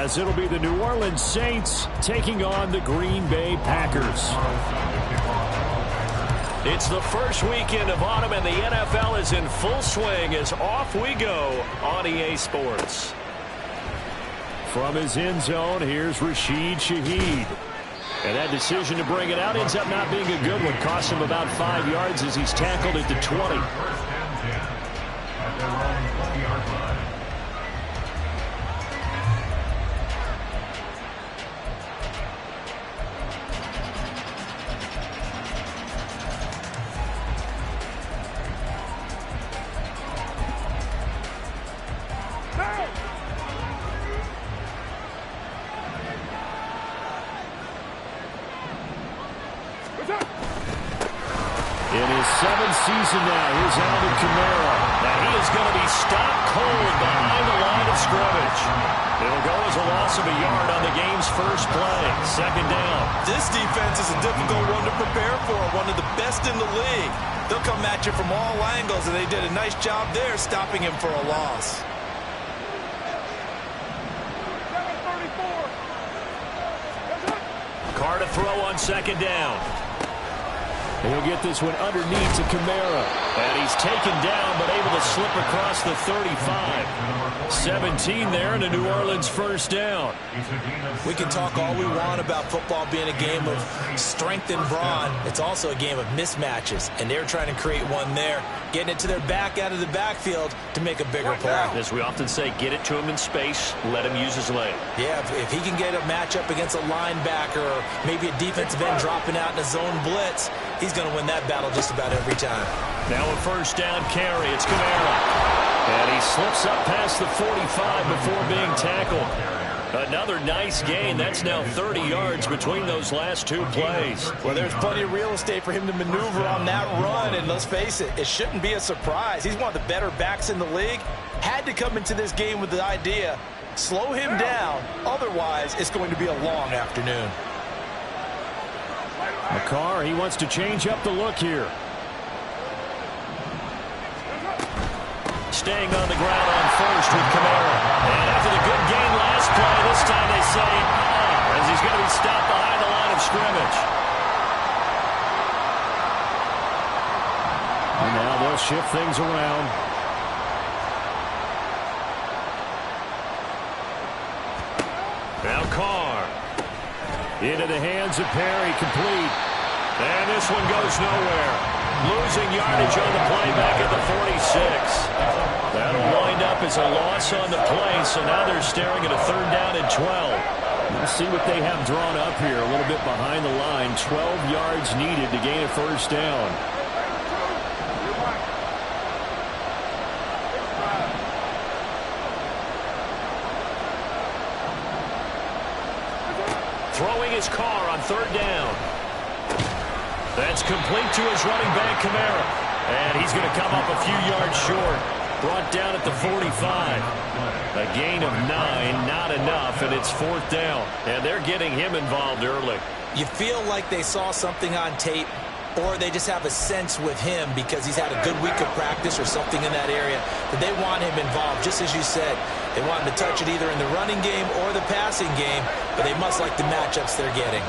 as it'll be the New Orleans Saints taking on the Green Bay Packers. It's the first weekend of autumn, and the NFL is in full swing as off we go on EA Sports. From his end zone, here's Rashid Shaheed. And that decision to bring it out ends up not being a good one. Costs him about 5 yards as he's tackled at the 20. In his 7th season now, here's Alvin Kamara. Now he is going to be stopped cold behind the line of scrimmage. It'll go as a loss of a yard on the game's first play. 2nd down. This defense is a difficult one to prepare for, one of the best in the league. They'll come at you from all angles, and they did a nice job there stopping him for a loss. Carr to throw on 2nd down. He'll get this one underneath to Kamara. And he's taken down, but able to slip across the 35. 17 there, and a New Orleans first down. We can talk all we want about football being a game of strength and brawn. It's also a game of mismatches, and they're trying to create one there, getting it to their back out of the backfield to make a bigger play. As we often say, get it to him in space, let him use his leg. Yeah, if he can get a matchup against a linebacker or maybe a defensive end dropping out in a zone blitz, he's going to win that battle just about every time. Now a first down carry. It's Kamara. And he slips up past the 45 before being tackled. Another nice gain. That's now 30 yards between those last 2 plays. Well, there's plenty of real estate for him to maneuver on that run, and let's face it, it shouldn't be a surprise. He's one of the better backs in the league. Had to come into this game with the idea, slow him down, otherwise it's going to be a long afternoon. McCarr, he wants to change up the look here. Staying on the ground on first with Kamara. And after the good gain last play, this time they say, as he's going to be stopped behind the line of scrimmage. And now they'll shift things around. Now Carr. Into the hands of Perry, complete. And this one goes nowhere. Losing yardage on the play back at the 46. That'll wind up as a loss on the play, so now they're staring at a 3rd down and 12. Let's see what they have drawn up here. A little bit behind the line. 12 yards needed to gain a first down. Throwing his Carr on 3rd down. That's complete to his running back, Kamara. And he's going to come up a few yards short. Brought down at the 45. A gain of 9, not enough, and it's 4th down. And they're getting him involved early. You feel like they saw something on tape, or they just have a sense with him because he's had a good week of practice or something in that area that they want him involved, just as you said. They want him to touch it either in the running game or the passing game, but they must like the matchups they're getting.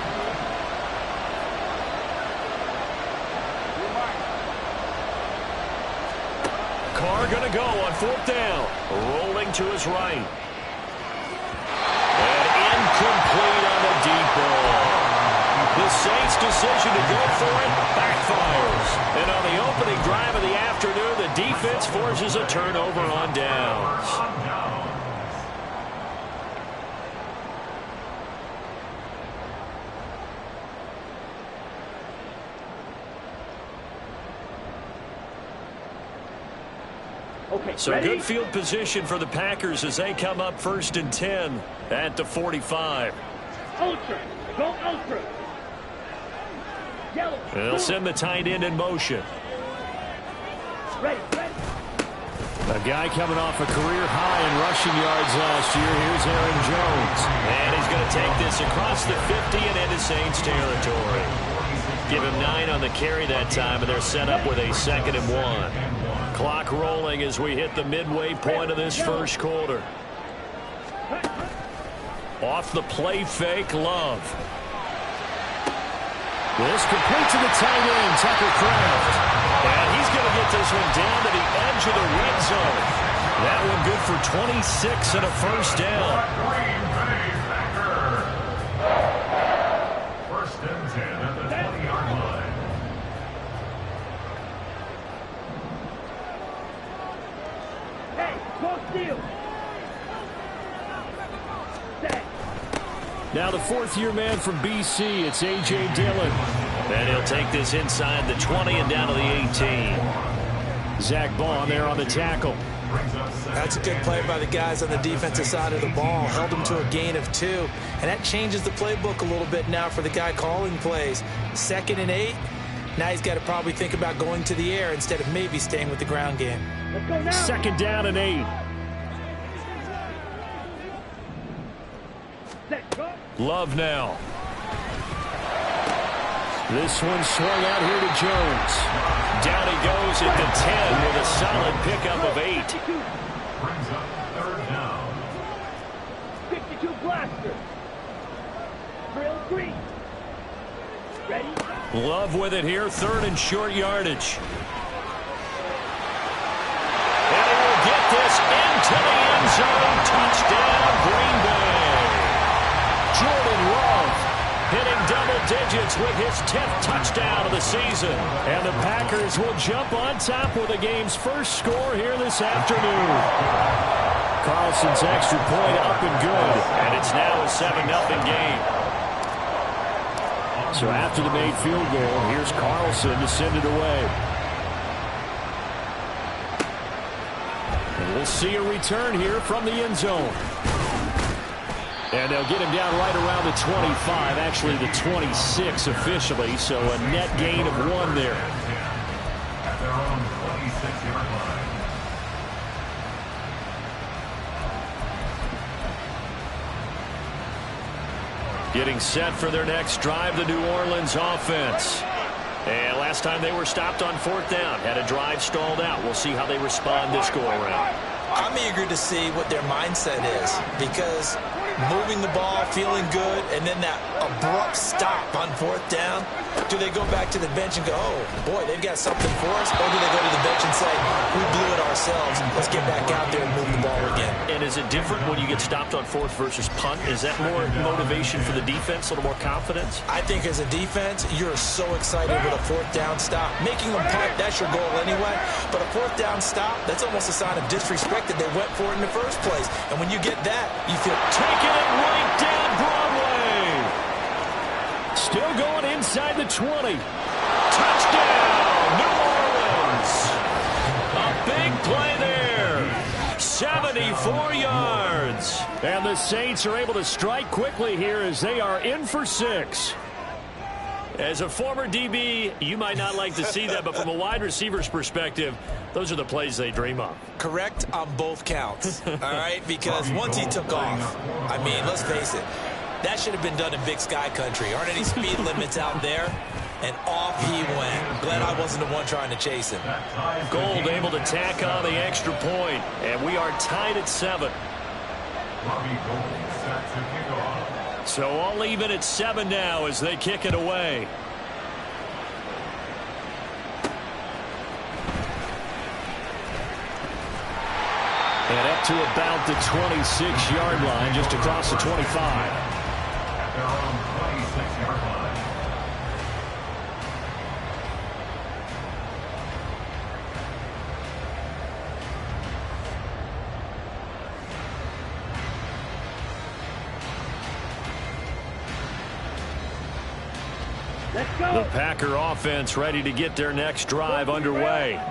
Carr going to go on 4th down. Rolling to his right. And incomplete on the deep ball. The Saints' decision to go for it backfires. And on the opening drive of the afternoon, the defense forces a turnover on downs. So good field position for the Packers as they come up 1st and 10 at the 45. Ultra. Go ultra. Yellow. They'll send the tight end in motion. Ready. A guy coming off a career high in rushing yards last year. Here's Aaron Jones. And he's going to take this across the 50 and into Saints territory. Give him 9 on the carry that time, and they're set up with a 2nd and 1. Clock rolling as we hit the midway point of this first quarter. Off the play fake, Love. This complete to the tight end, Tucker Kraft. And he's going to get this one down to the edge of the red zone. That one good for 26 and a first down. First and 10 at the 20-yard line. Hey, go steal. Set. Now the fourth-year man from BC, it's A.J. Dillon. And he'll take this inside the 20 and down to the 18. Zach Baun there on the tackle. That's a good play by the guys on the defensive side of the ball. Held him to a gain of 2. And that changes the playbook a little bit now for the guy calling plays. 2nd and 8. Now he's got to probably think about going to the air instead of maybe staying with the ground game. Let's go now. 2nd down and 8. Set, go. Love now. This one swung out here to Jones. Down he goes at the 10 with a solid pickup of 8. 52. Brings up 3rd down. 52 blaster. Drill 3. Ready? Love with it here, 3rd and short yardage. And he will get this into the end zone. Touchdown, Green Bay. Jordan Love hitting double digits with his 10th touchdown of the season. And the Packers will jump on top with the game's first score here this afternoon. Carlson's extra point up and good. And it's now a 7-0 game. So after the made field goal, here's Carlson to send it away. And we'll see a return here from the end zone. And they'll get him down right around the 25, actually the 26 officially, so a net gain of 1 there. At their own 26-yard line. Getting set for their next drive, the New Orleans offense. And last time they were stopped on 4th down, had a drive stalled out. We'll see how they respond this go-around. I'm eager to see what their mindset is because moving the ball, feeling good, and then that abrupt stop on 4th down. Do they go back to the bench and go, oh, boy, they've got something for us? Or do they go to the bench and say, we blew it ourselves. Let's get back out there and move the ball again. And is it different when you get stopped on 4th versus punt? Is that more motivation for the defense, a little more confidence? I think as a defense, you're so excited with a 4th down stop. Making them punt, that's your goal anyway. But a 4th down stop, that's almost a sign of disrespect that they went for it in the first place. And when you get that, you feel taking it right down Broadway. Still going inside the 20. Touchdown, New Orleans. A big play there. 74 yards. And the Saints are able to strike quickly here as they are in for 6. As a former DB, you might not like to see that, but from a wide receiver's perspective, those are the plays they dream of. correct on both counts, all right? Because once he took off, I mean, let's face it, that should have been done in Big Sky Country. Aren't any speed limits out there? And off he went. Glad I wasn't the one trying to chase him. Gold able to tack on the extra point, and we are tied at 7. Robbie Gould set to kick off. So all even at 7 now as they kick it away. And up to about the 26-yard line, just across the 25. At their own 26-yard line. Let's go. The Packer offense ready to get their next drive underway.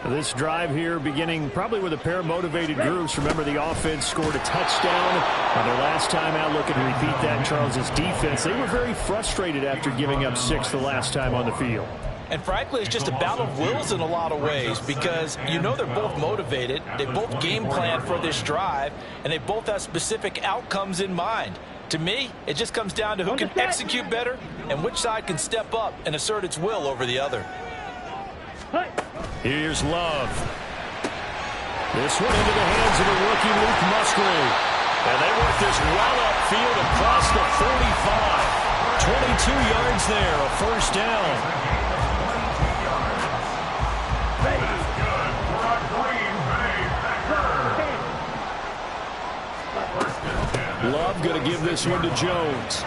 This drive here beginning probably with a pair of motivated groups. Remember, the offense scored a touchdown on their last time out. Looking to repeat that. Charles's defense, they were very frustrated after giving up 6 the last time on the field. And frankly, it's just a battle of wills in a lot of ways because you know they're both motivated. They both game plan for this drive, and they both have specific outcomes in mind. To me, it just comes down to who can execute better and which side can step up and assert its will over the other. Hey. Here's Love. This one into the hands of the rookie Luke Musgrave. And they work this well upfield across the 45. 22 yards there, a first down. Love going to give this one to Jones.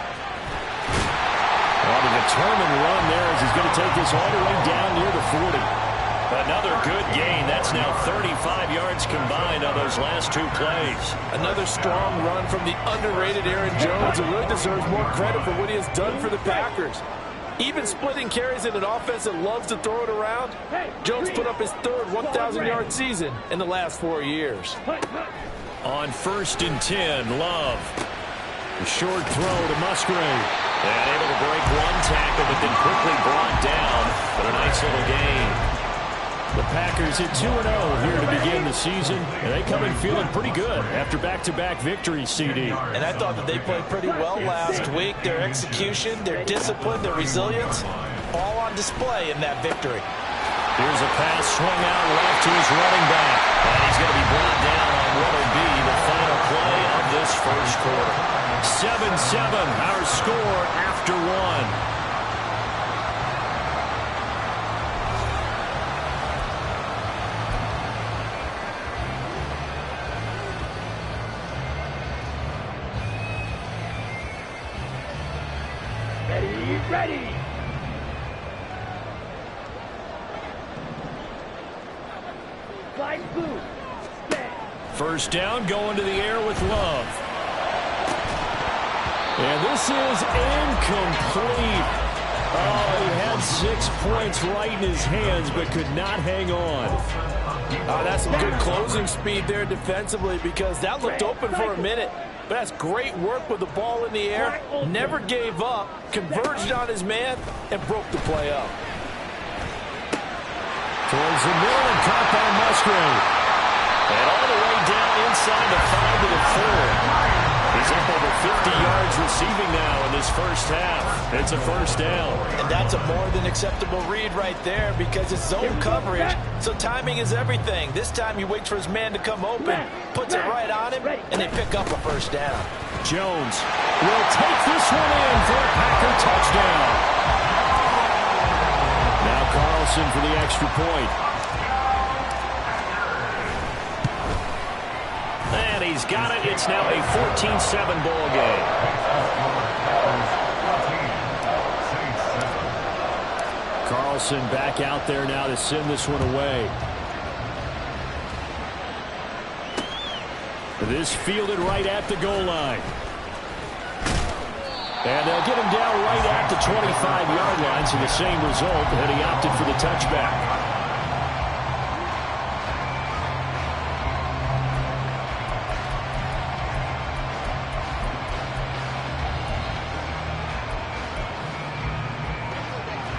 On a determined run there as he's going to take this all the way down near the 40. Another good gain. That's now 35 yards combined on those last two plays. Another strong run from the underrated Aaron Jones, who really deserves more credit for what he has done for the Packers. Even splitting carries in an offense that loves to throw it around, Jones put up his third 1,000-yard season in the last 4 years. On 1st and 10, Love. A short throw to Musgrave. And able to break one tackle, but then quickly brought down. But a nice little gain. The Packers hit 2-0 here to begin the season, and they come in feeling pretty good after back-to-back victories, CD. And I thought that they played pretty well last week. Their execution, their discipline, their resilience, all on display in that victory. Here's a pass swung out left to his running back. And he's going to be brought down on what will be the final play of this first quarter. 7-7, our score after one. Ready. Slide blue. First down, going to the air with Love. And this is incomplete. Oh, he had 6 points right in his hands, but could not hang on. That's some good closing speed there defensively, because that looked open for a minute. But that's great work with the ball in the air. Never gave up, converged on his man, and broke the play up. Towards the middle and caught by Musgrave. And all the way down inside the 5 to the 4. He's up over 50 yards receiving now in this first half. It's a first down. And that's a more than acceptable read right there, because it's zone coverage, so timing is everything. This time he waits for his man to come open, puts it right on him, and they pick up a first down. Jones will take this one in for a Packer touchdown. Now Carlson for the extra point. And he's got it. It's now a 14-7 ball game. Carlson back out there now to send this one away. This fielded right at the goal line. And they'll get him down right at the 25-yard line, so the same result, and he opted for the touchback.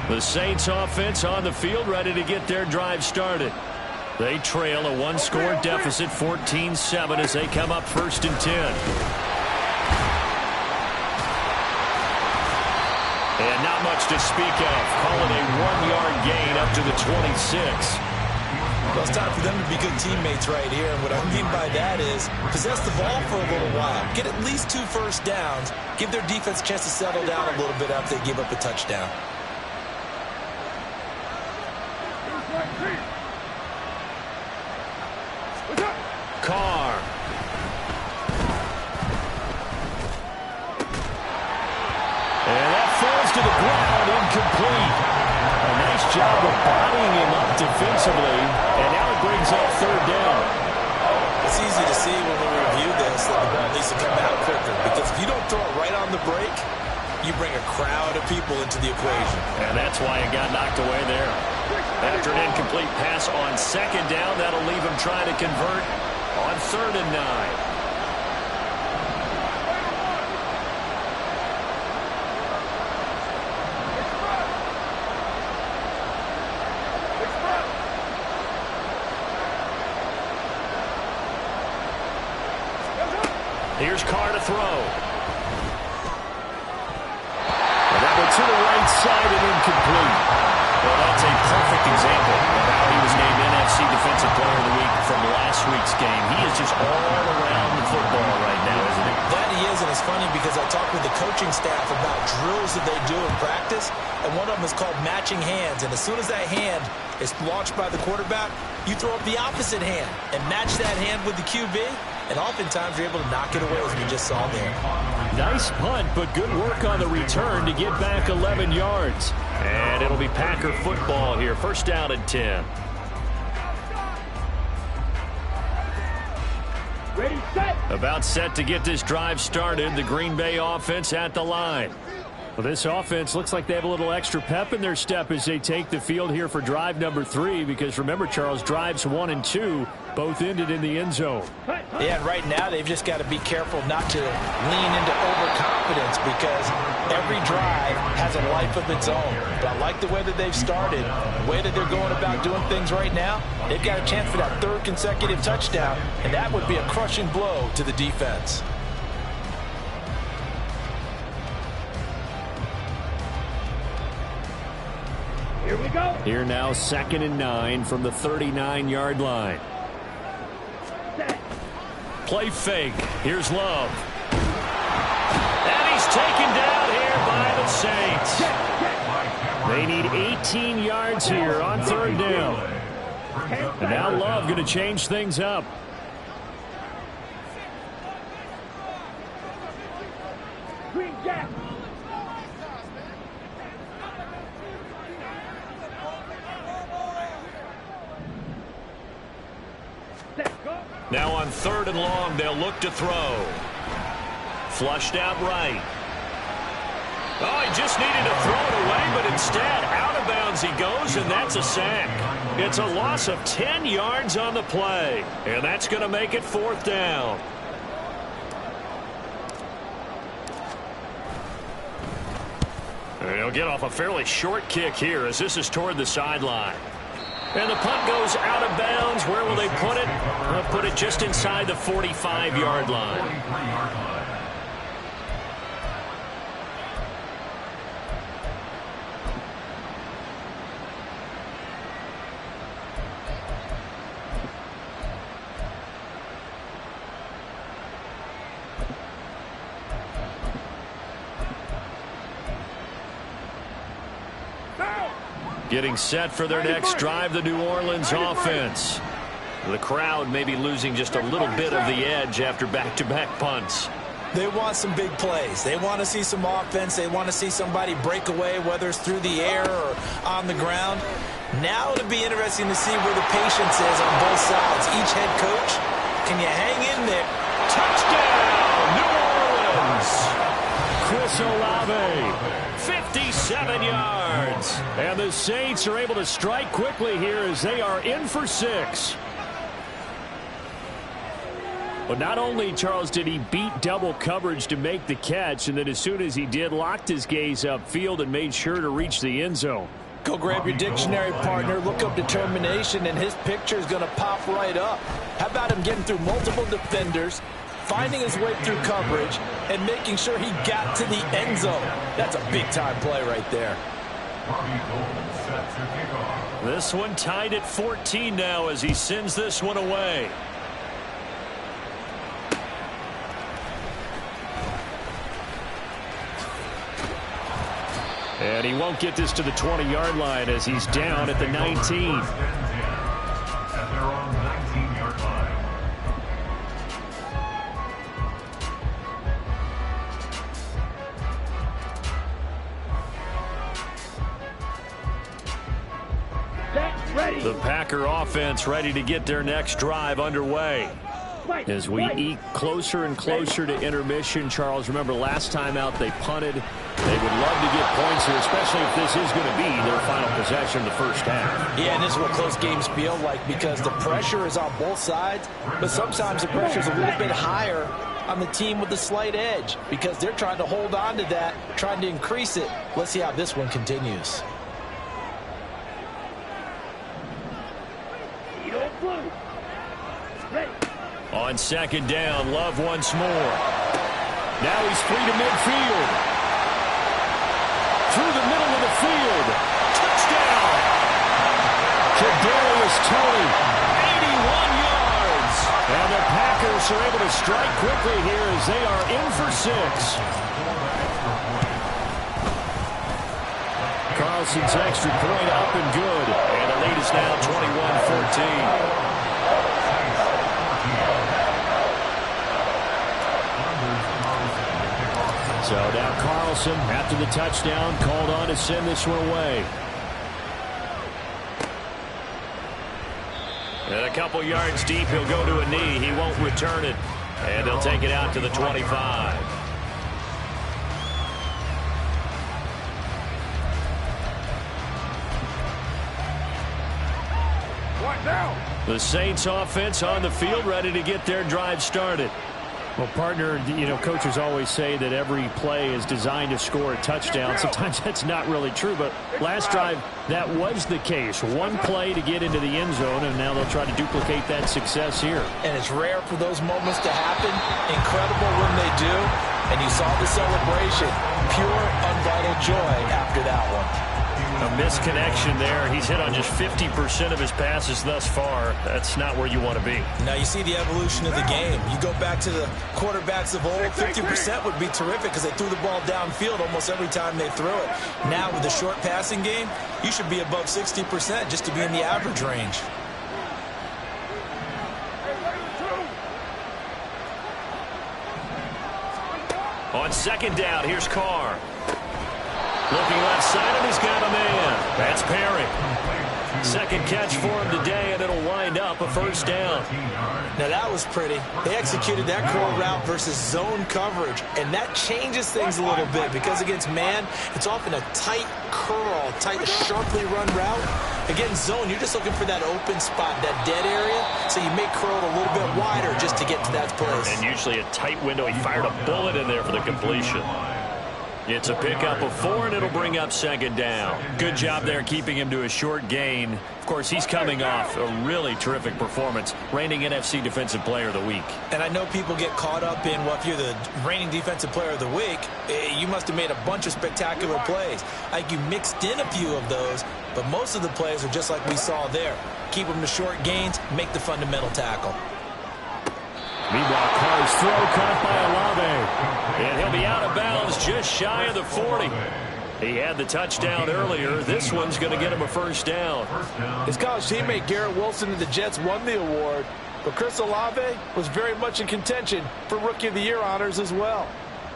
The Saints offense on the field, ready to get their drive started. They trail a one-score deficit, 14-7, as they come up 1st and 10. And not much to speak of. Call it a 1-yard gain up to the 26. Well, it's time for them to be good teammates right here. And what I mean by that is possess the ball for a little while. Get at least 2 first downs. Give their defense a chance to settle down a little bit after they give up a touchdown. Carr. And that falls to the ground, incomplete. A nice job of bodying him up defensively, and now it brings up 3rd down. It's easy to see when we review this that the ball needs to come out quicker, because if you don't throw it right on the break, you bring a crowd of people into the equation. And that's why it got knocked away there. After an incomplete pass on 2nd down, that'll leave him trying to convert on 3rd and 9. Here's Carr to throw. And that one to the right side and incomplete. Well, that's a perfect example of how he was named NFC Defensive Player of the Week from last week's game. He is just all around the football right now, it's funny because I talked with the coaching staff about drills that they do in practice, and one of them is called matching hands. And as soon as that hand is launched by the quarterback, you throw up the opposite hand and match that hand with the QB, and oftentimes you're able to knock it away, as we just saw there. Nice punt, but good work on the return to get back 11 yards. And it'll be Packer football here. First down and 10. Ready, set. About set to get this drive started. The Green Bay offense at the line. Well, this offense looks like they have a little extra pep in their step as they take the field here for drive number 3, because remember, Charles, drives 1 and 2 both ended in the end zone. Yeah, and right now they've just got to be careful not to lean into overconfidence, because every drive has a life of its own. But I like the way that they've started, the way that they're going about doing things right now. They've got a chance for that 3rd consecutive touchdown, and that would be a crushing blow to the defense. Here we go. Here now, 2nd and 9 from the 39-yard line. Set. Play fake. Here's Love. And he's taken down here by the Saints. They need 18 yards here on 3rd down. And now Love going to change things up. Green Jack. Set. Go. Now on 3rd and long, they'll look to throw. Flushed out right. Oh, he just needed to throw it away, but instead, out of bounds he goes, and that's a sack. It's a loss of 10 yards on the play, and that's going to make it 4th down. And he'll get off a fairly short kick here, as this is toward the sideline. And the punt goes out of bounds. Where will they put it? They'll put it just inside the 45-yard line. Getting set for their next drive, the New Orleans offense. The crowd may be losing just a little bit of the edge after back-to-back punts. They want some big plays. They want to see some offense. They want to see somebody break away, whether it's through the air or on the ground. Now it'll be interesting to see where the patience is on both sides. Each head coach, can you hang in there? Touchdown, New Orleans! Chris Olave. 57 yards. And the Saints are able to strike quickly here as they are in for 6. But not only, Charles, did he beat double coverage to make the catch, and then as soon as he did, locked his gaze upfield and made sure to reach the end zone. Go grab your dictionary, partner. Look up determination, and his picture is going to pop right up. How about him getting through multiple defenders, finding his way through coverage, and making sure he got to the end zone? That's a big-time play right there. This one tied at 14 now as he sends this one away. And he won't get this to the 20-yard line as he's down at the 19. At their own 19-yard line. Set. Ready. The Packer offense ready to get their next drive underway. As we eke closer and closer to intermission, Charles, remember last time out they punted. They would love to get points here, especially if this is going to be their final possession in the first half. Yeah, and this is what close games feel like, because the pressure is on both sides, but sometimes the pressure is a little bit higher on the team with the slight edge, because they're trying to hold on to that, trying to increase it. Let's see how this one continues. Ready. On 2nd down, Love once more. Now he's free to midfield. Through the middle of the field. Touchdown! Kadarius Toney. 81 yards. And the Packers are able to strike quickly here as they are in for 6. Carlson's extra point up and good. And the lead is now 21-14. So now Carlson, after the touchdown, called on to send this one away. And a couple yards deep, he'll go to a knee. He won't return it. And they'll take it out to the 25. What now? The Saints offense on the field, ready to get their drive started. Well, partner, you know, coaches always say that every play is designed to score a touchdown. Sometimes that's not really true, but last drive, that was the case. One play to get into the end zone, and now they'll try to duplicate that success here. And it's rare for those moments to happen. Incredible when they do. And you saw the celebration. Pure, unbridled joy after that one. A misconnection there. He's hit on just 50% of his passes thus far. That's not where you want to be. Now you see the evolution of the game. You go back to the quarterbacks of old, 50% would be terrific because they threw the ball downfield almost every time they threw it. Now with the short passing game, you should be above 60% just to be in the average range. On second down, here's Carr. Looking left side, and he's got a man. That's Perry. Second catch for him today, and it'll wind up a first down. Now that was pretty. They executed that curl route versus zone coverage, and that changes things a little bit because against man, it's often a tight curl, tight, sharply run route. Against zone, you're just looking for that open spot, that dead area, so you make curl a little bit wider just to get to that place. And usually a tight window. He fired a bullet in there for the completion. It's a pickup of 4, and it'll bring up second down. Good job there keeping him to a short gain. Of course, he's coming off a really terrific performance, reigning NFC Defensive Player of the Week. And I know people get caught up in, well, if you're the reigning Defensive Player of the Week, you must have made a bunch of spectacular plays. Like you mixed in a few of those, but most of the plays are just like we saw there. Keep them to short gains, make the fundamental tackle. Meanwhile, Carr's throw caught by Olave. And he'll be out of bounds just shy of the 40. He had the touchdown earlier. This one's going to get him a first down. His college teammate Garrett Wilson and the Jets won the award, but Chris Olave was very much in contention for Rookie of the Year honors as well.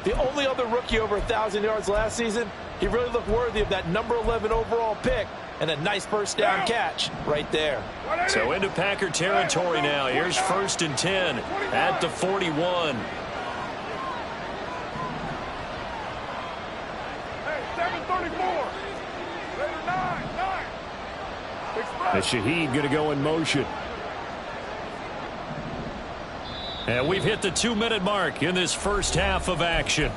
The only other rookie over 1,000 yards last season, he really looked worthy of that number 11 overall pick. And a nice first down catch right there. So into Packer territory now. Here's 1st and 10 at the 41. Hey, 7:34. Later 9. And Shaheed going to go in motion. And we've hit the 2-minute mark in this first half of action.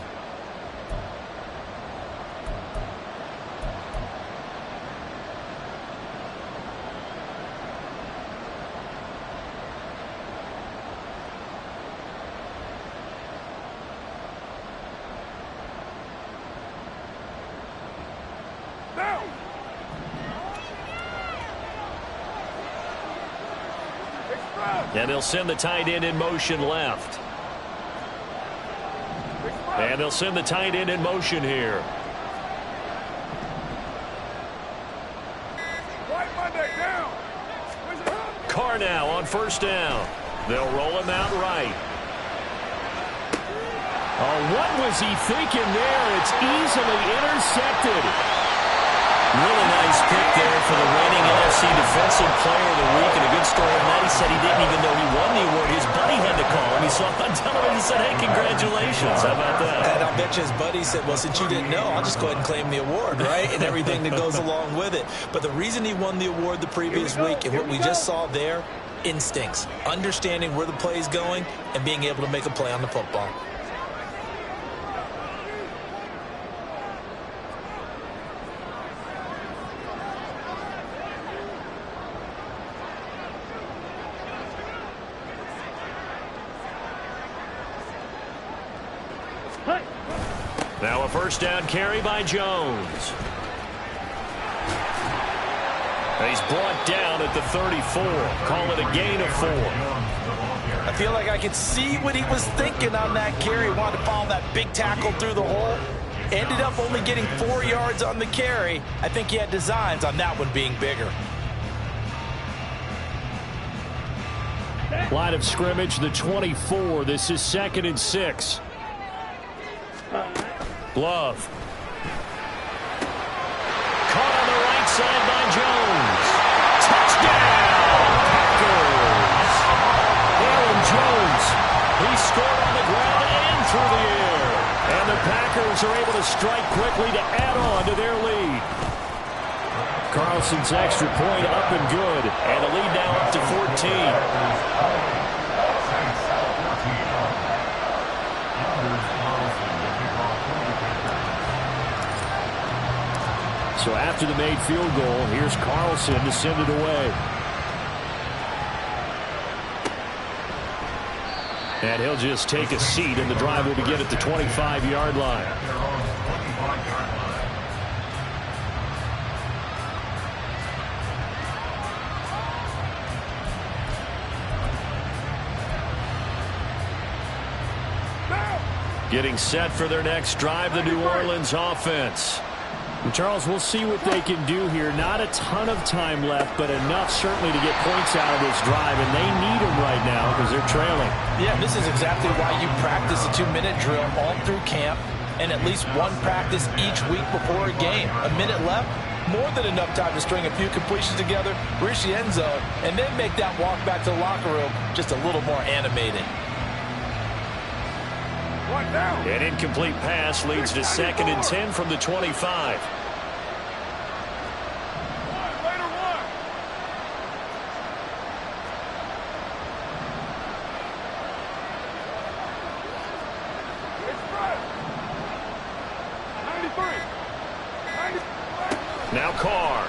And they'll send the tight end in motion left. And they'll send the tight end in motion here. Carr now on first down. They'll roll him out right. Oh, what was he thinking there? It's easily intercepted. Really nice pick there for the reigning NFC Defensive Player of the Week. And a good story on that. He said he didn't even know he won the award. His buddy had to call him. He saw it on television and said, hey, congratulations. How about that? And I'll bet you his buddy said, well, since you didn't know, I'll just go ahead and claim the award, right? And everything that goes along with it. But the reason he won the award the previous week and what we just saw there, instincts. Understanding where the play is going and being able to make a play on the football. Now a first down carry by Jones. He's brought down at the 34. Call it a gain of 4. I feel like I could see what he was thinking on that carry. He wanted to follow that big tackle through the hole. Ended up only getting 4 yards on the carry. I think he had designs on that one being bigger. Line of scrimmage, the 24. This is 2nd and 6. Glove. Caught on the right side by Jones. Touchdown, Packers. Aaron Jones. He scored on the ground and through the air. And the Packers are able to strike quickly to add on to their lead. Carlson's extra point up and good. And the lead now up to 14. So after the made field goal, here's Carlson to send it away. And he'll just take a seat, and the drive will begin at the 25-yard line. Getting set for their next drive, the New Orleans offense. And Charles, we'll see what they can do here. Not a ton of time left, but enough certainly to get points out of this drive, and they need them right now because they're trailing. Yeah, this is exactly why you practice a 2-minute drill all through camp and at least one practice each week before a game. A minute left, more than enough time to string a few completions together, reach the end zone, and then make that walk back to the locker room just a little more animated. An incomplete pass leads to 2nd and 10 from the 25. Now Carr.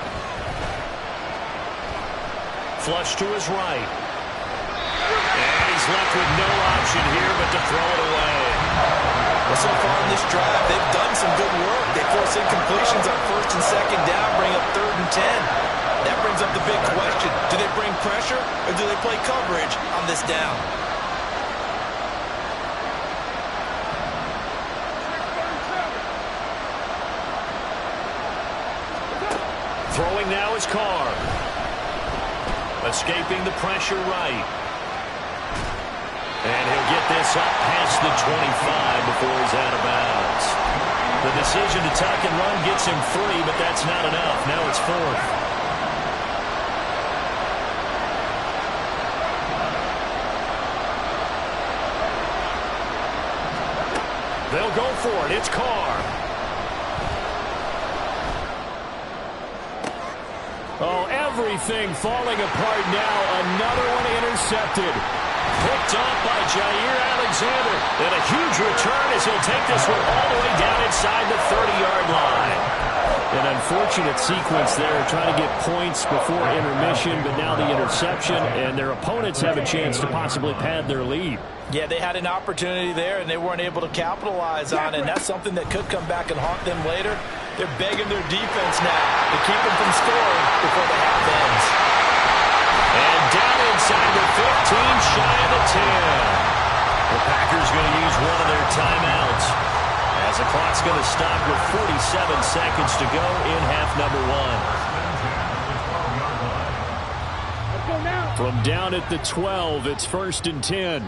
Flush to his right. And he's left with no option here but to throw it away. Well, so far in this drive, they've done some good work. They force incompletions on 1st and 2nd down, bring up 3rd and 10. That brings up the big question. Do they bring pressure or do they play coverage on this down? Throwing now is Carr. Escaping the pressure right. And he'll get this up past the 25 before he's out of bounds. The decision to tuck and run gets him 3, but that's not enough. Now it's 4th. They'll go for it. It's Carr. Oh, everything falling apart now. Another one intercepted. Picked off by Jair Alexander. And a huge return as he'll take this one all the way down inside the 30-yard line. An unfortunate sequence there, trying to get points before intermission, but now the interception, and their opponents have a chance to possibly pad their lead. Yeah, they had an opportunity there, and they weren't able to capitalize on it, and that's something that could come back and haunt them later. They're begging their defense now to keep them from scoring before the half ends. And down inside the 15, shy of the 10. The Packers going to use one of their timeouts as the clock's going to stop with 47 seconds to go in half number 1. From down at the 12, it's 1st and 10.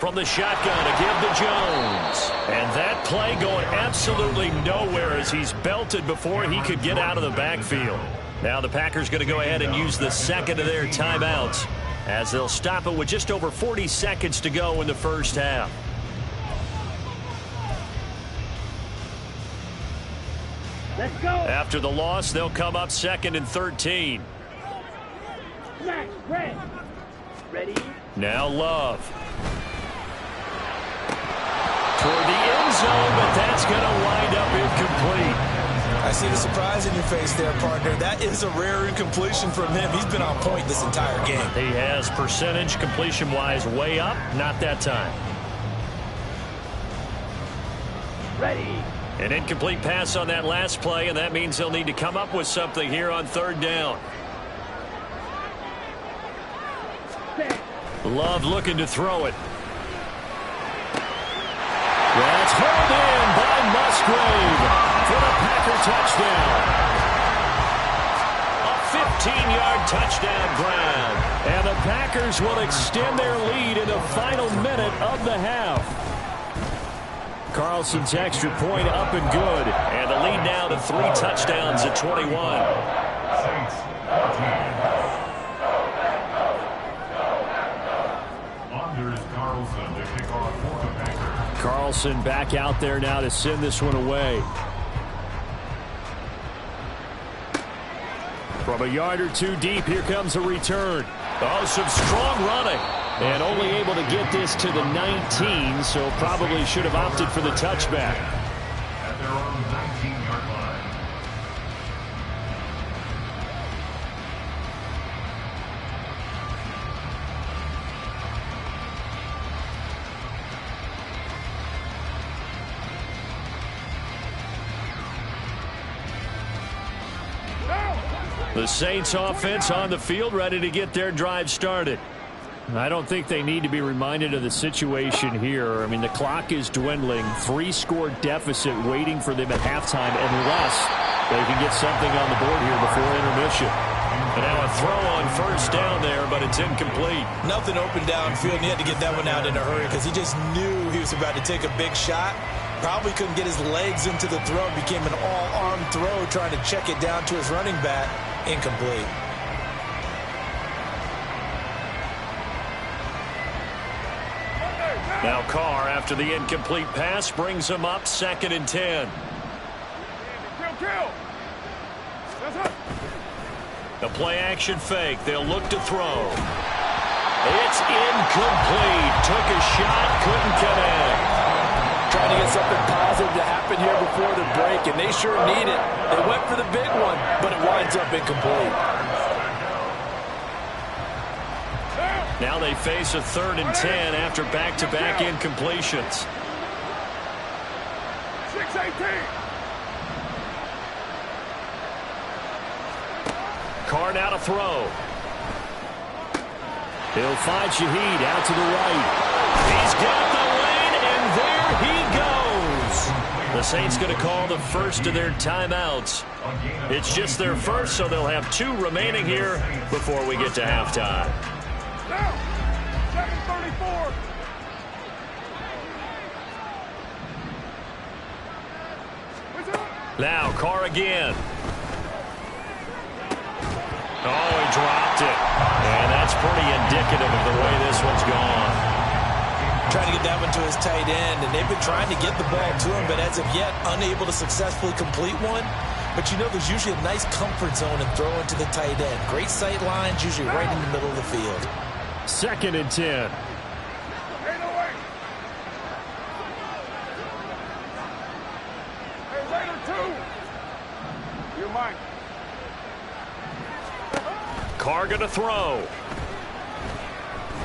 From the shotgun to give to Jones. And that play going absolutely nowhere as he's belted before he could get out of the backfield. Now the Packers going to go ahead and use the second of their timeouts as they'll stop it with just over 40 seconds to go in the first half. Let's go. After the loss, they'll come up 2nd and 13. Smash, red. Ready? Now Love. Toward the end zone, but that's going to wind up incomplete. I see the surprise in your face there, partner. That is a rare incompletion from him. He's been on point this entire game. He has percentage completion-wise way up, not that time. Ready. An incomplete pass on that last play, and that means they'll need to come up with something here on third down. Set. Love looking to throw it. That's hauled in by Musgrave for the Packer touchdown. A 15-yard touchdown grab. And the Packers will extend their lead in the final minute of the half. Carlson's extra point up and good. And the lead now to 3 touchdowns at 21. Saints 14. Anders Carlson to kick off for the Packers. Carlson back out there now to send this one away. From a yard or two deep, here comes a return. Oh, some strong running. And only able to get this to the 19, so probably should have opted for the touchback. At their own 19-yard line. The Saints offense on the field, ready to get their drive started. I don't think they need to be reminded of the situation here. I mean, the clock is dwindling. 3-score deficit waiting for them at halftime unless they can get something on the board here before intermission. And now a throw on first down there, but it's incomplete. Nothing open downfield, and he had to get that one out in a hurry because he just knew he was about to take a big shot. Probably couldn't get his legs into the throw. Became an all-arm throw trying to check it down to his running back. Incomplete. Now Carr, after the incomplete pass, brings him up 2nd and 10. Kill. That's it. The play-action fake. They'll look to throw. It's incomplete. Took a shot, couldn't connect. Trying to get something positive to happen here before the break, and they sure need it. They went for the big one, but it winds up incomplete. Now they face a 3rd and 10 after back-to-back incompletions. 6-18. Carr now to throw. He'll find Shaheed out to the right. He's got the lane, and there he goes. The Saints going to call the first of their timeouts. It's just their first, so they'll have 2 remaining here before we get to halftime. Down. 7:34. Now Carr again. Oh, he dropped it. And that's pretty indicative of the way this one's gone. Trying to get that one to his tight end, and they've been trying to get the ball to him, but as of yet, unable to successfully complete one. But you know there's usually a nice comfort zone in throwing to the tight end. Great sight lines, usually right in the middle of the field. 2nd and 10. 808. Hey, Raider 2. You're mine. Carr going to throw.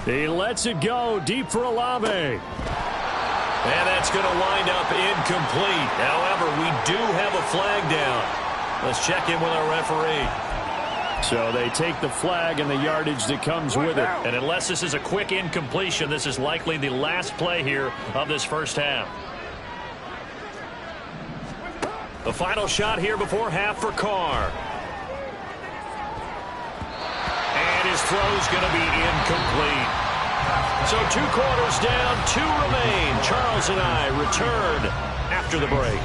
He lets it go deep for Olave. And that's going to wind up incomplete. However, we do have a flag down. Let's check in with our referee. So they take the flag and the yardage that comes with it. And unless this is a quick incompletion, this is likely the last play here of this first half. The final shot here before half for Carr. And his throw's going to be incomplete. So 2 quarters down, 2 remain. Charles and I return after the break.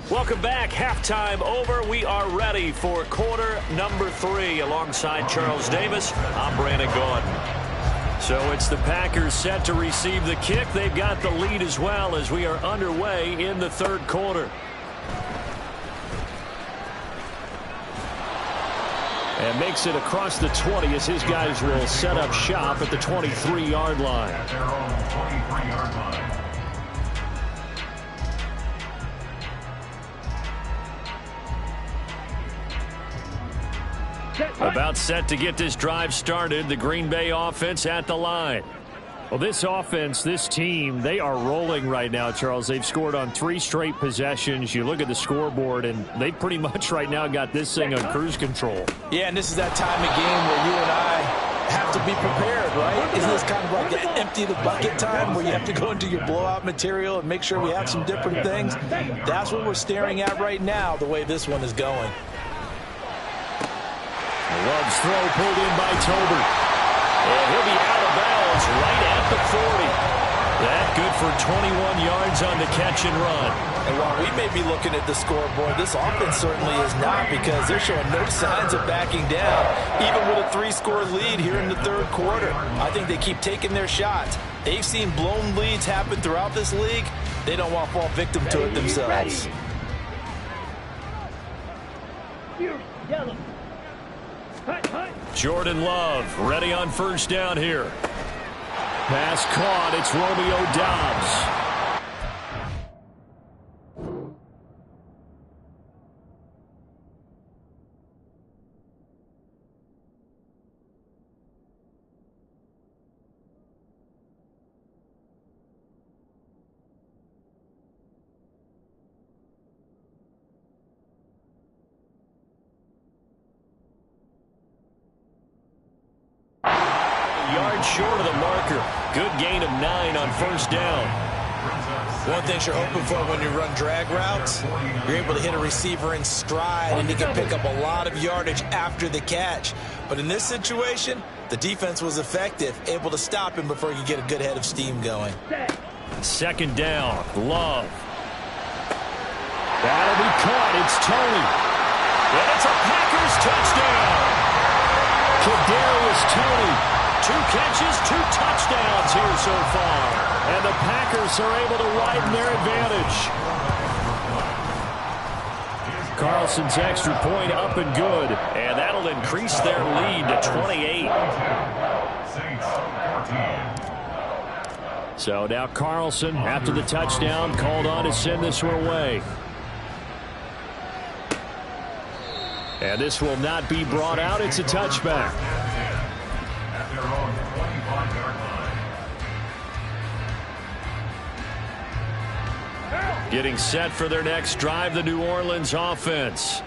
Welcome back. Halftime over. We are ready for quarter number 3 alongside Charles Davis. I'm Brandon Gaudin. So it's the Packers set to receive the kick. They've got the lead as well as we are underway in the 3rd quarter. And makes it across the 20 as his guys will set up shop at the 23-yard line. At their own 23-yard line. About set to get this drive started. The Green Bay offense at the line. Well, this offense, this team, they are rolling right now, Charles. They've scored on 3 straight possessions. You look at the scoreboard, and they pretty much right now got this thing on cruise control. Yeah, and this is that time of game where you and I have to be prepared, right? Isn't this kind of like that empty the bucket time where you have to go into your blowout material and make sure we have some different things? That's what we're staring at right now, the way this one is going. Love's throw pulled in by Tolbert. And he'll be out of bounds right at the 40. That good for 21 yards on the catch and run. And while we may be looking at the scoreboard, this offense certainly is not, because they're showing no signs of backing down, even with a 3-score lead here in the third quarter. I think they keep taking their shots. They've seen blown leads happen throughout this league. They don't want to fall victim to it themselves. Yellow. Jordan Love ready on first down here. Pass caught. It's Romeo Doubs. Short of the marker. Good gain of 9 on first down. One thing you're hoping for when you run drag routes, you're able to hit a receiver in stride and you can pick up a lot of yardage after the catch. But in this situation, the defense was effective, able to stop him before you get a good head of steam going. Second down, Love. That'll be caught. It's Tony. And it's a Packers touchdown. Kadarius Toney. 2 catches, 2 touchdowns here so far. And the Packers are able to widen their advantage. Carlson's extra point up and good. And that'll increase their lead to 28. So now Carlson, after the touchdown, called on to send this one away. And this will not be brought out. It's a touchback. Their own 25-yard line. Getting set for their next drive, the New Orleans offense.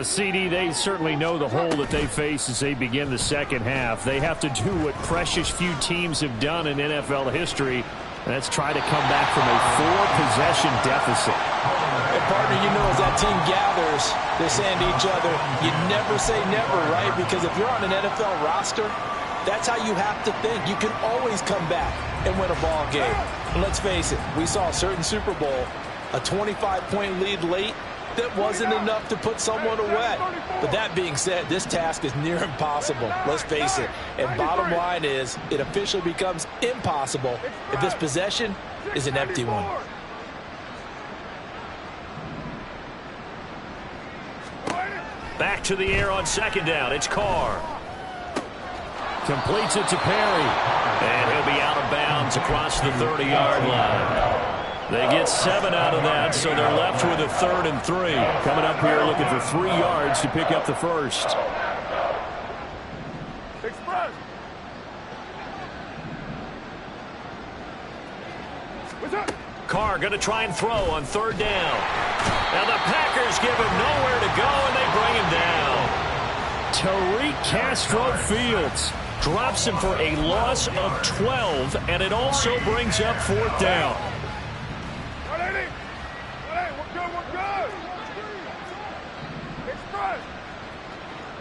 CD, they certainly know the hole that they face as they begin the second half. They have to do what precious few teams have done in NFL history, and that's try to come back from a 4-possession deficit. And partner, you know, as that team gathers, they're saying to each other, you never say never, right? Because if you're on an NFL roster, that's how you have to think. You can always come back and win a ball game. And let's face it, we saw a certain Super Bowl, a 25-point lead late that wasn't enough to put someone away. But that being said, this task is near impossible. Let's face it. And bottom line is, it officially becomes impossible if this possession is an empty one. Back to the air on second down. It's Carr. Completes it to Perry. And he'll be out of bounds across the 30-yard line. They get 7 out of that, so they're left with a 3rd and 3. Coming up here looking for 3 yards to pick up the first. Express. What's up? Carr going to try and throw on 3rd down. Now the Packers give him nowhere to go, and they bring him down. Tariq Castro Fields drops him for a loss of 12, and it also brings up 4th down.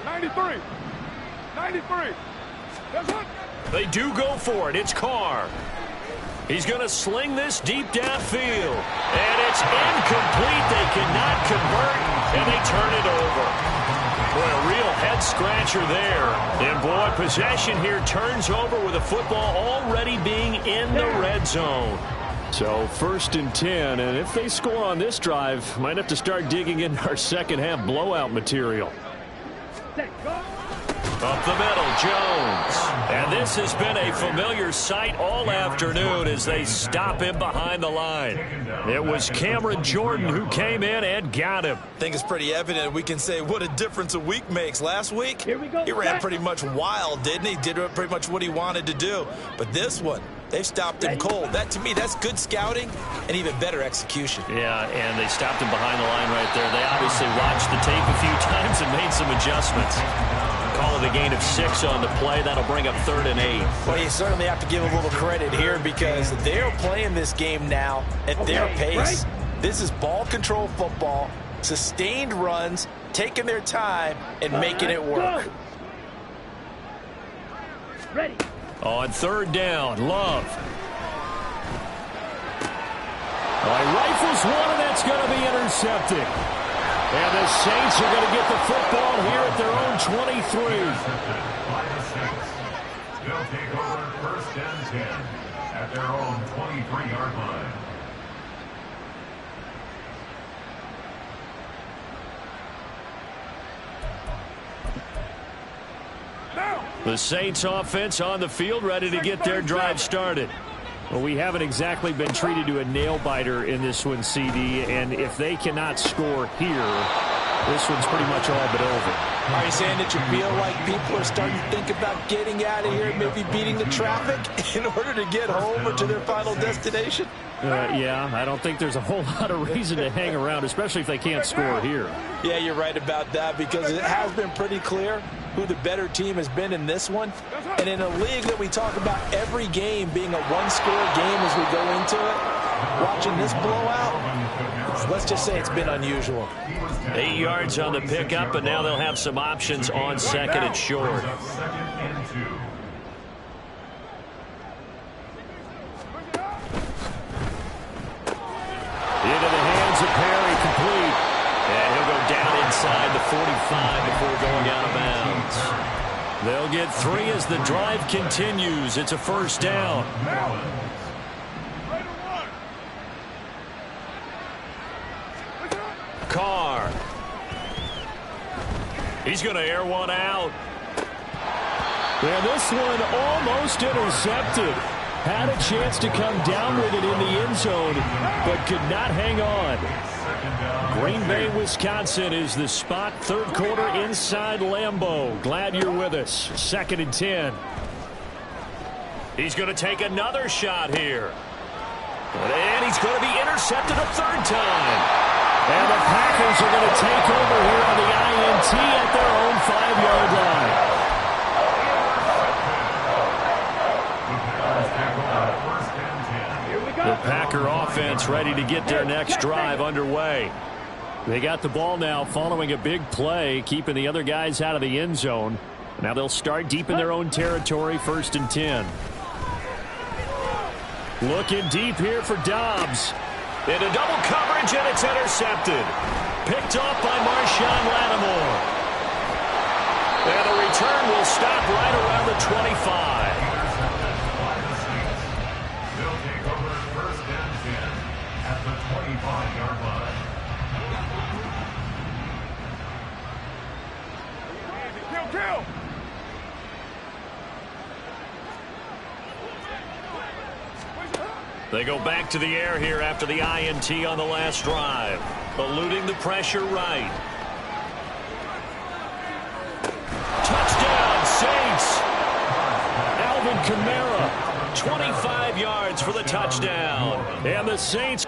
93. 93. That's it. They do go for it. It's Carr. He's going to sling this deep downfield. And it's incomplete. They cannot convert, and they turn it over. Boy, a real head-scratcher there. And, boy, possession here turns over with the football already being in the red zone. So 1st and 10, and if they score on this drive, might have to start digging into our second-half blowout material. Up the middle, Jones. And this has been a familiar sight all afternoon as they stop him behind the line. It was Cameron Jordan who came in and got him. I think it's pretty evident. We can say what a difference a week makes. Last week, Here we go. he ran pretty much wild, didn't he? Did pretty much what he wanted to do. But this one, they've stopped him cold. That, to me, that's good scouting and even better execution. Yeah, and they stopped him behind the line right there. They obviously watched the tape a few times and made some adjustments. Call it a gain of 6 on the play. That'll bring up 3rd and 8. Well, you certainly have to give a little credit here because they're playing this game now at their pace. This is ball control football, sustained runs, taking their time, and making it work. Ready. On 3rd down, Love. He rifles one, and that's going to be intercepted. And the Saints are going to get the football here at their own 23. They'll take over 1st and 10 at their own 23-yard line. The Saints offense on the field, ready to get their drive started. Well, we haven't exactly been treated to a nail-biter in this one, CD, and if they cannot score here, this one's pretty much all but over. Are you saying that you feel like people are starting to think about getting out of here, maybe beating the traffic in order to get home or to their final destination? Yeah, I don't think there's a whole lot of reason to hang around, especially if they can't score here. Yeah, you're right about that because it has been pretty clear who the better team has been in this one. And in a league that we talk about every game being a one-score game as we go into it, watching this blowout, let's just say it's been unusual. 8 yards on the pickup, and now they'll have some options on 2nd and short. 2nd and 2. Into the hands of Perry, complete. And he'll go down inside the 45 before going out of bounds. They'll get 3 as the drive continues. It's a 1st down. Carr. He's going to air one out. And this one almost intercepted. Had a chance to come down with it in the end zone, but could not hang on. Green Bay, Wisconsin is the spot. 3rd quarter inside Lambeau. Glad you're with us. 2nd and 10. He's going to take another shot here. And he's going to be intercepted a 3rd time. And the Packers are going to take over here on the INT at their own 5-yard line. The Packer offense ready to get their next drive underway. They got the ball now following a big play, keeping the other guys out of the end zone. Now they'll start deep in their own territory, 1st and 10. Looking deep here for Dobbs. Into double coverage, and it's intercepted. Picked off by Marshawn Lattimore. And the return will stop right around the 25. They go back to the air here after the INT on the last drive. Eluding the pressure right. Touchdown, Saints! Alvin Kamara, 25 yards for the touchdown. And the Saints...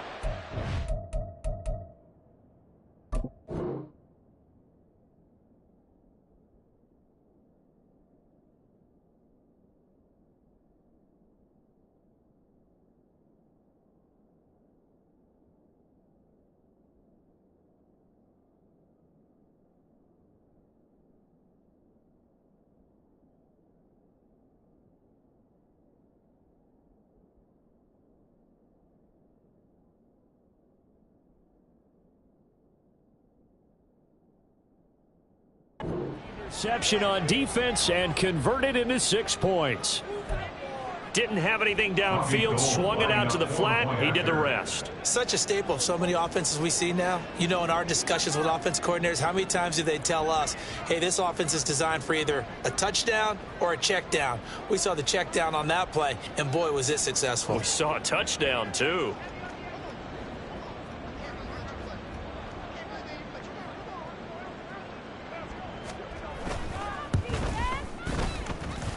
Interception on defense and converted into 6 points. didn't have anything downfield, swung it out to the flat. He did the rest. Such a staple of so many offenses we see now. You know, in our discussions with offense coordinators, how many times do they tell us, hey, this offense is designed for either a touchdown or a check down? We saw the check down on that play, and boy, was it successful. We saw a touchdown, too.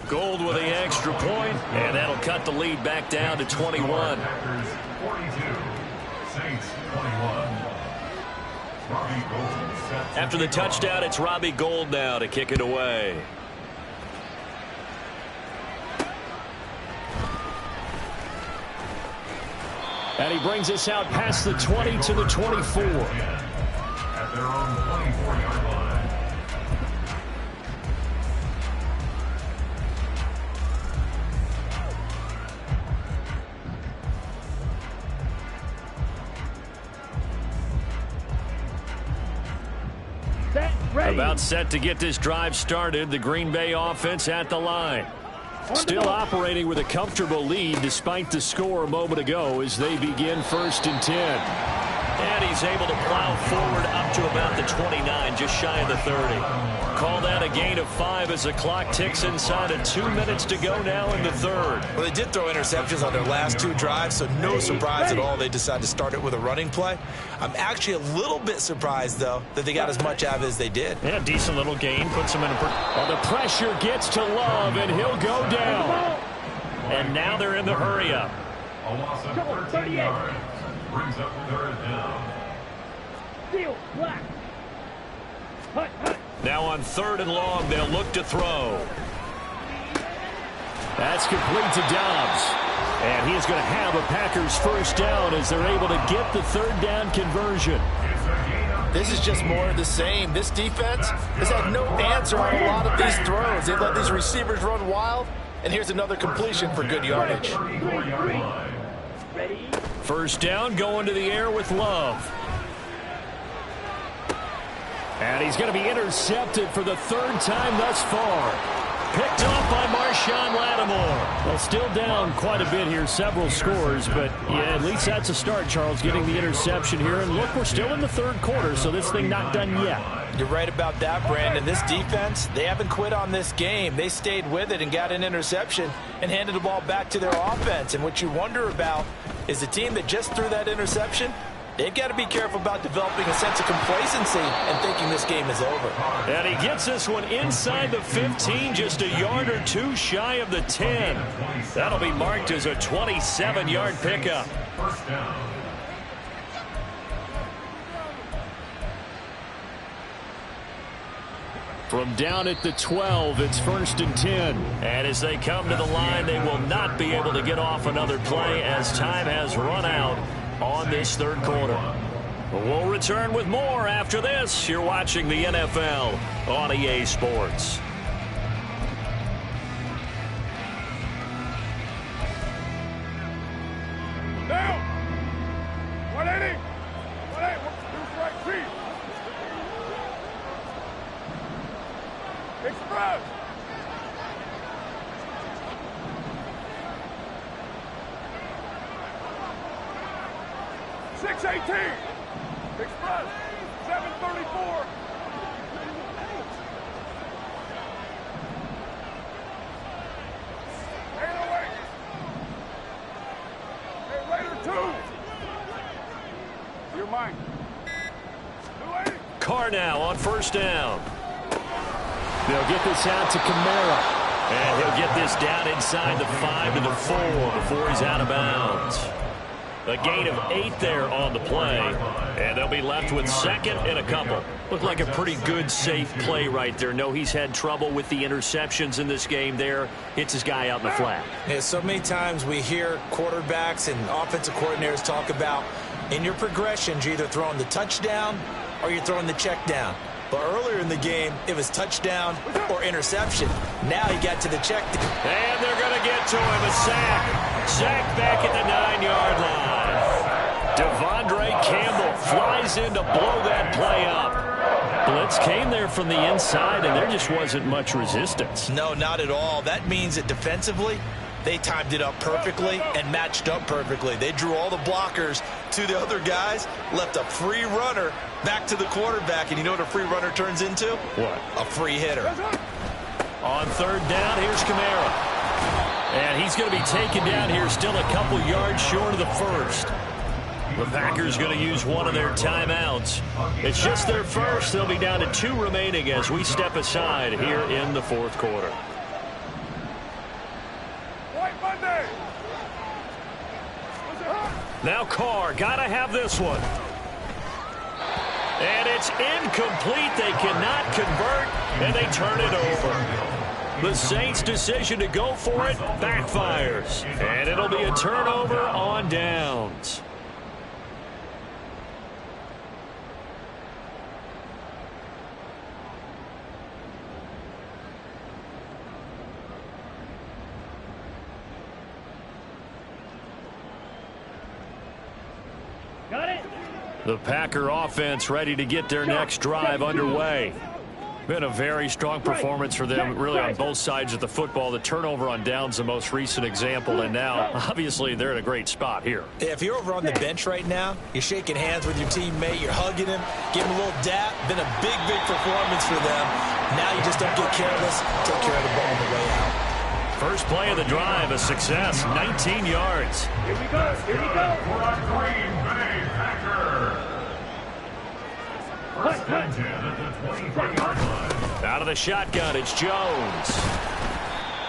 Gold with the extra point, and that'll cut the lead back down to 21. Packers 42, Saints 21. Robbie Gould set to After the kick off. touchdown, it's Robbie Gould now to kick it away. And he brings us out past the 20 to the 24. At their own 24-yard line. Set. Ready. About set to get this drive started. The Green Bay offense at the line. Still operating with a comfortable lead despite the score a moment ago as they begin 1st and 10. And he's able to plow forward up to about the 29, just shy of the 30. Call that a gain of 5 as the clock ticks inside of 2 minutes to go now in the third. Well, they did throw interceptions on their last 2 drives, so no surprise at all they decided to start it with a running play. I'm actually a little bit surprised, though, that they got as much out of it as they did. Yeah, decent little gain. Puts him in a... Well, the pressure gets to Love, and he'll go down. And now they're in the hurry-up. A loss of 13 yards. Brings up 3rd down. Steel. Black. Hut. Hut. Now on 3rd and long, they'll look to throw. That's complete to Dobbs. And he's going to have a Packers first down as they're able to get the 3rd down conversion. It's a gain of This is just more of the same. This defense has had no answer on a lot of these throws. They've let these receivers run wild, and here's another completion for good yardage. 34-yard line. Ready. First down going to the air with Love. And he's going to be intercepted for the 3rd time thus far. Picked off by Marshawn Lattimore. Well, still down quite a bit here, several scores, but yeah, at least that's a start, Charles, getting the interception here. And look, we're still in the 3rd quarter, so this thing not done yet. You're right about that, Brandon. This defense, they haven't quit on this game. They stayed with it and got an interception and handed the ball back to their offense. And what you wonder about is the team that just threw that interception, they've got to be careful about developing a sense of complacency and thinking this game is over. And he gets this one inside the 15, just a yard or 2 shy of the 10. That'll be marked as a 27-yard pickup. First down. From down at the 12, it's 1st and 10. And as they come to the line, they will not be able to get off another play as time has run out on this 3rd quarter. We'll return with more after this. You're watching the NFL on EA Sports. Down. 180. 180. Who's right? Chief. Express. $6.18. Express. 734. Hey, Raider 2. You're mine. 280. Carr now on 1st down. They'll get this out to Kamara. And he'll get this down inside the 5 to the 4 before he's out of bounds. A gain of 8 there on the play. And they'll be left with 2nd and a couple. Looked like a pretty good, safe play right there. No, he's had trouble with the interceptions in this game there. Hits his guy out in the flat. Yeah, so many times we hear quarterbacks and offensive coordinators talk about in your progressions, you're either throwing the touchdown or you're throwing the check down. But earlier in the game, it was touchdown or interception. Now he got to the check. And they're going to get to him. A sack. Sack back at the 9-yard line. Devondre Campbell flies in to blow that play up. Blitz came there from the inside, and there just wasn't much resistance. No, not at all. That means that defensively, They timed it up perfectly and matched up perfectly. They drew all the blockers to the other guys, left a free runner back to the quarterback, and you know what a free runner turns into? What? A free hitter. On third down, here's Kamara. And he's going to be taken down here, still a couple yards short of the first. The Packers going to use one of their timeouts. It's just their first. They'll be down to 2 remaining as we step aside here in the fourth quarter. White Monday. Now Carr, got to have this one. And it's incomplete. They cannot convert, and they turn it over. The Saints' decision to go for it backfires. And it'll be a turnover on downs. Got it. The Packer offense ready to get their next drive underway. Been a very strong performance for them, really, on both sides of the football. The turnover on downs, the most recent example, and now, obviously, they're in a great spot here. Yeah, if you're over on the bench right now, you're shaking hands with your teammate, you're hugging him, giving him a little dap. Been a big, big performance for them. Now you just don't get careless. Take care of the ball on the way out. First play of the drive, a success, 19 yards. Here we go. Here we go. For a Green Bay Packer. First and 10 at the 23-yard line. Out of the shotgun, it's Jones.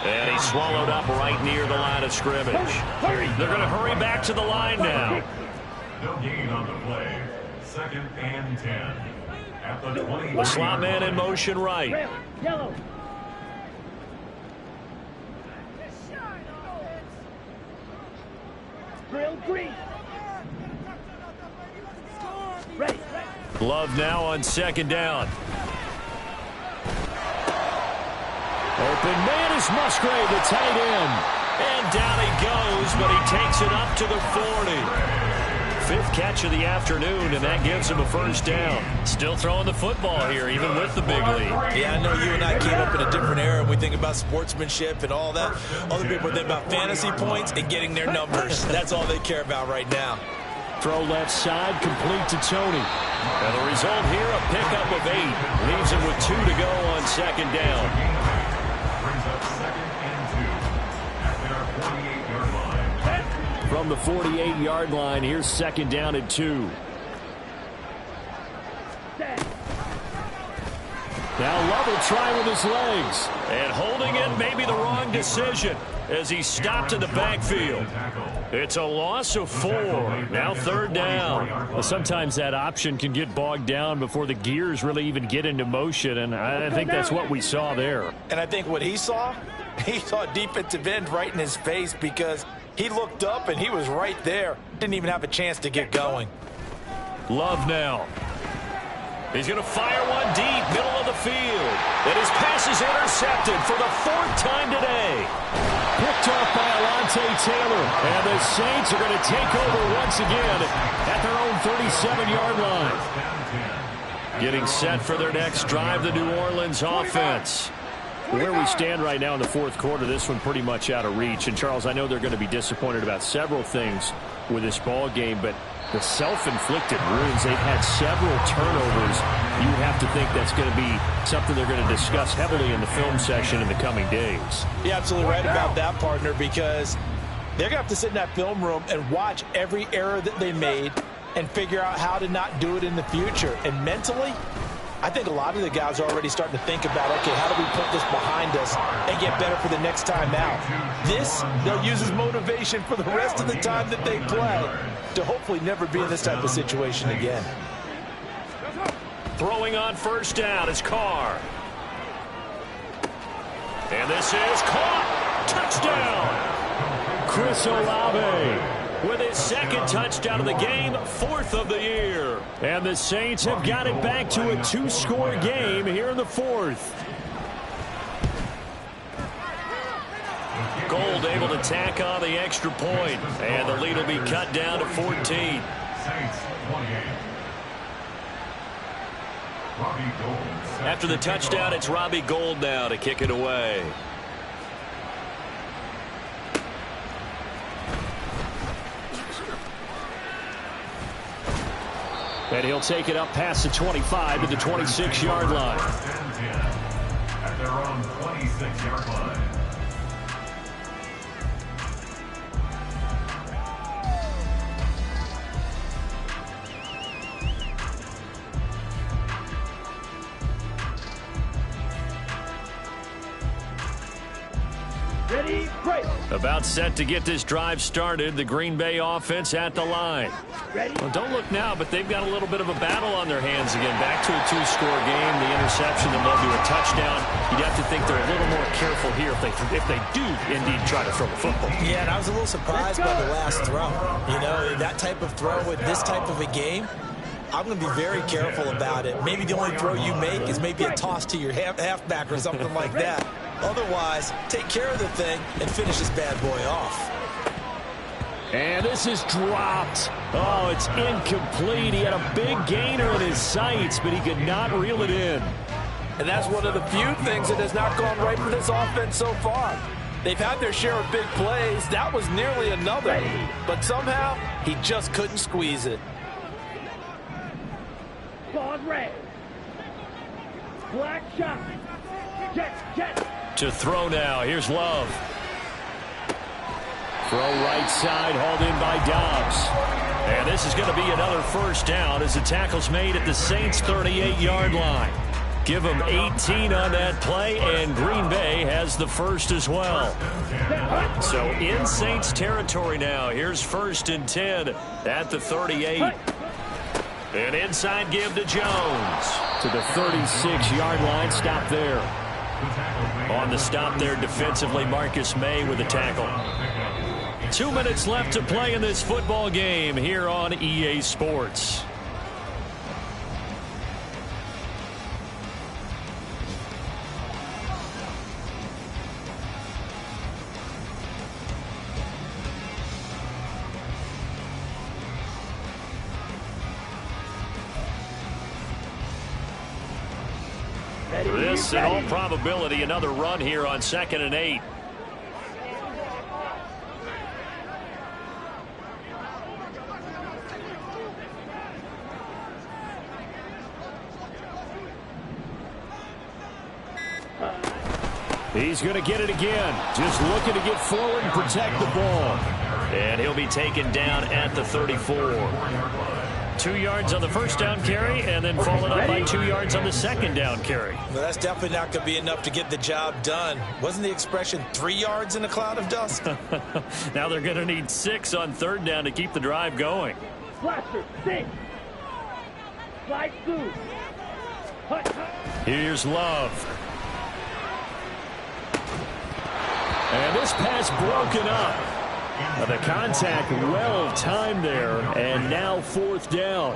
And he's swallowed up right near the line of scrimmage. They're going to hurry back to the line now. No gain on the play. Second and 10 at the 20. The slot man in motion right. Red, yellow. Drill green. Ready. Love now on second down. Open man is Musgrave, the tight end. And down he goes, but he takes it up to the 40. 5th catch of the afternoon, and that gives him a first down. Still throwing the football here, even with the big lead. Yeah, I know you and I came up in a different era, and we think about sportsmanship and all that. Other people think about fantasy points and getting their numbers. That's all they care about right now. Throw left side, complete to Tony. And the result here, a pickup of 8. Leaves him with 2 to go on second down. Brings up second and 2 at their 48-yard line. From the 48-yard line, here's second down and 2. Now Love will try with his legs. And holding it may be the wrong decision as he stopped in the backfield. It's a loss of 4. Now third down. Well, sometimes that option can get bogged down before the gears really even get into motion, and I think that's what we saw there. And I think what he saw defensive end right in his face, because he looked up and he was right there. Didn't even have a chance to get going. Love now. He's going to fire one deep, middle of the field. And his pass is intercepted for the 4th time today. Picked off by Alontae Taylor. And the Saints are going to take over once again at their own 37-yard line. Getting set for their next drive, the New Orleans offense. Where we stand right now in the fourth quarter, this one pretty much out of reach. And, Charles, I know they're going to be disappointed about several things with this ball game, but the self-inflicted wounds, they've had several turnovers. You would have to think that's going to be something they're going to discuss heavily in the film session in the coming days. You're absolutely right about that, partner, because they're going to have to sit in that film room and watch every error that they made and figure out how to not do it in the future. And mentally, I think a lot of the guys are already starting to think about, okay, how do we put this behind us and get better for the next time out? This, they'll use as motivation for the rest of the time that they play to hopefully never be in this type of situation again. Throwing on first down is Carr. And this is caught. Touchdown. Chris Olave with his 2nd touchdown of the game, 4th of the year. And the Saints have got it back to a 2-score game here in the 4th. Gold able to tack on the extra point, and the lead will be cut down to 14. Saints 28. Robbie Gould. After the touchdown, it's Robbie Gould now to kick it away. And he'll take it up past the 25 to the 26-yard line. First and 10 at their own 26-yard line. Ready, break. About set to get this drive started. The Green Bay offense at the line. Ready. Well, don't look now, but they've got a little bit of a battle on their hands again. Back to a two-score game. The interception that led to a touchdown. You'd have to think they're a little more careful here if they do indeed try to throw the football. Yeah, and I was a little surprised by the last throw. You know, that type of throw with this type of a game, I'm going to be very careful about it. Maybe the only throw you make is maybe a toss to your halfback or something like that. Otherwise, take care of the thing and finish this bad boy off. And this is dropped. Oh, it's incomplete. He had a big gainer in his sights, but he could not reel it in. And that's one of the few things that has not gone right for this offense so far. They've had their share of big plays. That was nearly another. But somehow, he just couldn't squeeze it. Ball red. Black shot. Jet. To throw now. Here's Love. Throw right side, hauled in by Dobbs. And this is going to be another first down as the tackle's made at the Saints' 38-yard line. Give them 18 on that play, and Green Bay has the first as well. So in Saints territory now. Here's 1st and 10 at the 38. An inside give to Jones. To the 36-yard line. Stop there. On the stop there defensively, Marcus May with a tackle. 2 minutes left to play in this football game here on EA Sports. This, in all probability, another run here on 2nd and 8. He's going to get it again. Just looking to get forward and protect the ball. And he'll be taken down at the 34. 2 yards on the first down carry, and then followed up by 2 yards on the second down carry. Well, that's definitely not going to be enough to get the job done. Wasn't the expression 3 yards in a cloud of dust? Now they're going to need 6 on 3rd down to keep the drive going. Blaster, 6. Slide through. Here's Love. And this pass broken up. The contact well timed there, and now 4th down.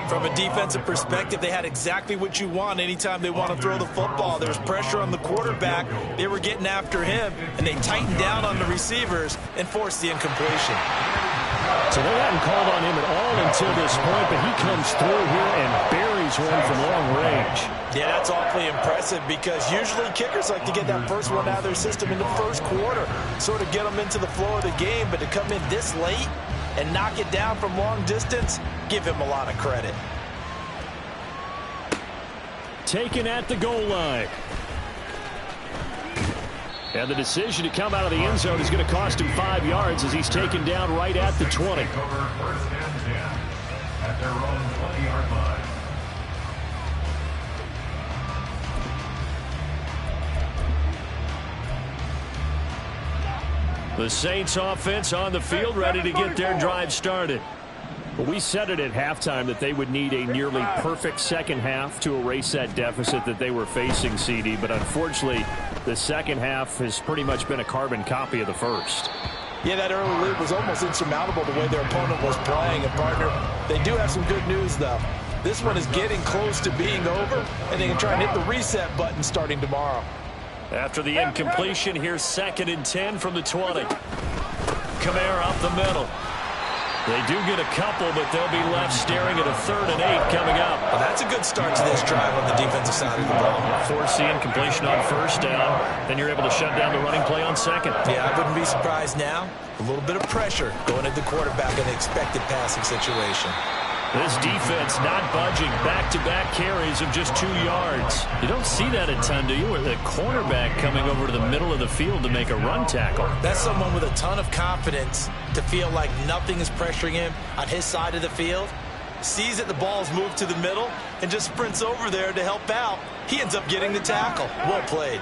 From a defensive perspective, they had exactly what you want anytime they want to throw the football. There's pressure on the quarterback. They were getting after him, and they tightened down on the receivers and forced the incompletion. So they hadn't called on him at all until this point, but he comes through here and buries one from long range. Yeah, that's awfully impressive because usually kickers like to get that first one out of their system in the first quarter, sort of get them into the flow of the game, but to come in this late and knock it down from long distance, give him a lot of credit. Taken at the goal line. And the decision to come out of the end zone is going to cost him 5 yards as he's taken down right at the 20. Over 1st and 10 at their own 20-yard line. The Saints offense on the field ready to get their drive started. But we said it at halftime that they would need a nearly perfect second half to erase that deficit that they were facing, CD. But unfortunately, the second half has pretty much been a carbon copy of the first. Yeah, that early lead was almost insurmountable the way their opponent was playing. And, partner, they do have some good news, though. This one is getting close to being over, and they can try and hit the reset button starting tomorrow. After the incompletion, here's 2nd and 10 from the 20. Kamara up the middle. They do get a couple, but they'll be left staring at a 3rd and 8 coming up. Well, that's a good start to this drive on the defensive side of the ball. Force the incompletion on 1st down, then you're able to shut down the running play on 2nd. Yeah, I wouldn't be surprised now. A little bit of pressure going at the quarterback in an expected passing situation. This defense not budging. Back-to-back carries of just 2 yards. You don't see that a ton, do you? Where the cornerback coming over to the middle of the field to make a run tackle. That's someone with a ton of confidence to feel like nothing is pressuring him on his side of the field. Sees that the ball's moved to the middle and just sprints over there to help out. He ends up getting the tackle. Well played.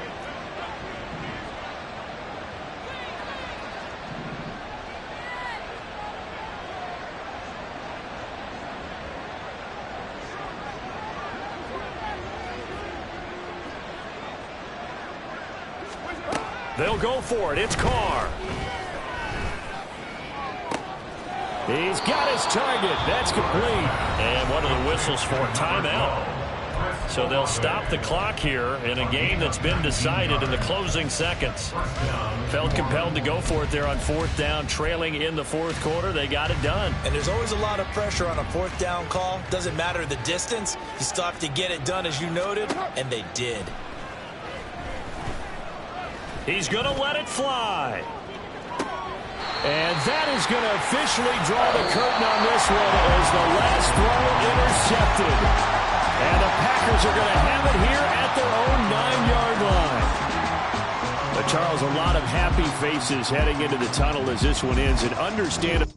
They'll go for it. It's Carr. He's got his target. That's complete. And one of the whistles for timeout. So they'll stop the clock here in a game that's been decided in the closing seconds. Felt compelled to go for it there on 4th down, trailing in the 4th quarter. They got it done. And there's always a lot of pressure on a 4th down call. Doesn't matter the distance. You still have to get it done, as you noted, and they did. He's going to let it fly. And that is going to officially draw the curtain on this one as the last throw intercepted. And the Packers are going to have it here at their own 9-yard line. But Charles, a lot of happy faces heading into the tunnel as this one ends. And understandable.